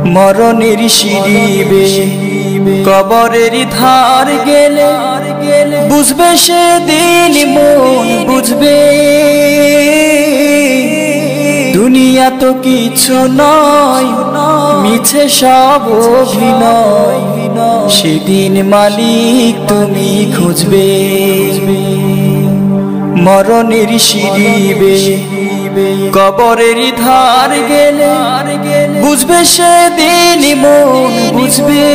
মরণের সিঁড়িবে কবরের ধার গেলে বুঝবে সেদিন মন বুঝবে দুনিয়া তো কিছু নয় মিছে সব অভিনয় সেদিন মালিক তুমি খুঁজবে মরণের সিঁড়িবে কবরের ধার গেলে বুঝবে সেদিন মন বুঝবে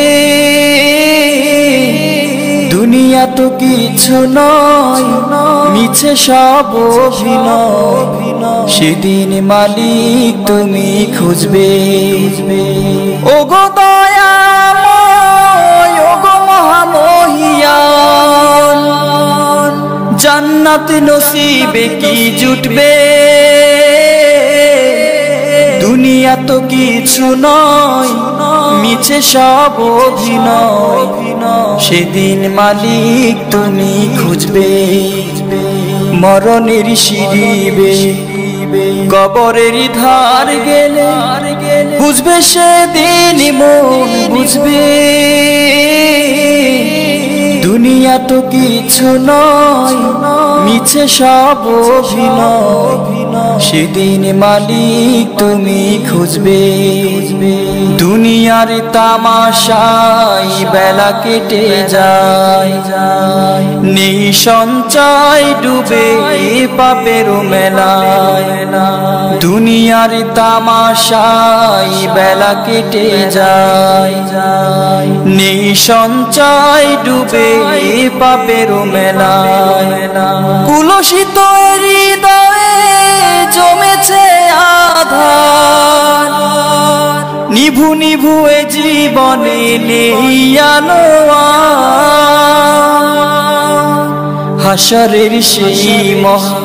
দুনিয়া তো কিছু নয় মিছে সব অভিনয় সেদিন মালিক তুমি খুঁজবে ওগো দয়াময় ওগো মহামহিয়ান জান্নাত নসিবে কি জুটবে দুনিয়া তো কিছু নয় মিছে সব অভিনয় সেদিন মালিক তুমি খুঁজবে মরণের সিঁড়িবে কবরের ধার গেলে বুঝবে সেদিন মন বুঝবে দুনিয়া তো কিছু নয় মিছে সব অভিনয় সেদিন মালিক তুমি খুঁজবে দুনিয়ার তামাশাই বেলা কেটে যায় নেই সঞ্চয় ডুবে পাপের মেলায় দুনিয়ার তামাশাই বেলা কেটে যায় নেই সঞ্চয় ডুবে পাপের মেলায় কুলসিত হৃদয়ে জমেছে আধার নিভু নিভু এ জীবনে নেই আলো হাসরের সেই মহা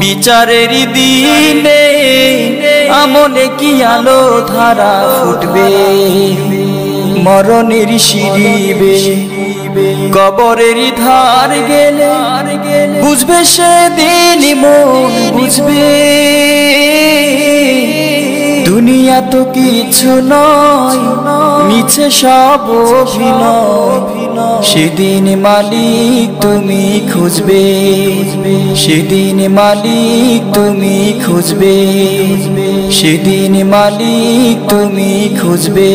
বিচারের দিনে আমলে কি আলো ধারা ফুটবে মরণের সিঁড়িবে কবরের ধার গেলে বুঝবে সেদিন মন বুঝবে দুনিয়া তো কিছু নয় মিছে সব অভিনয় সেদিন মালিক তুমি খুঁজবে সেদিন মালিক তুমি খুঁজবে সেদিন মালিক তুমি খুঁজবে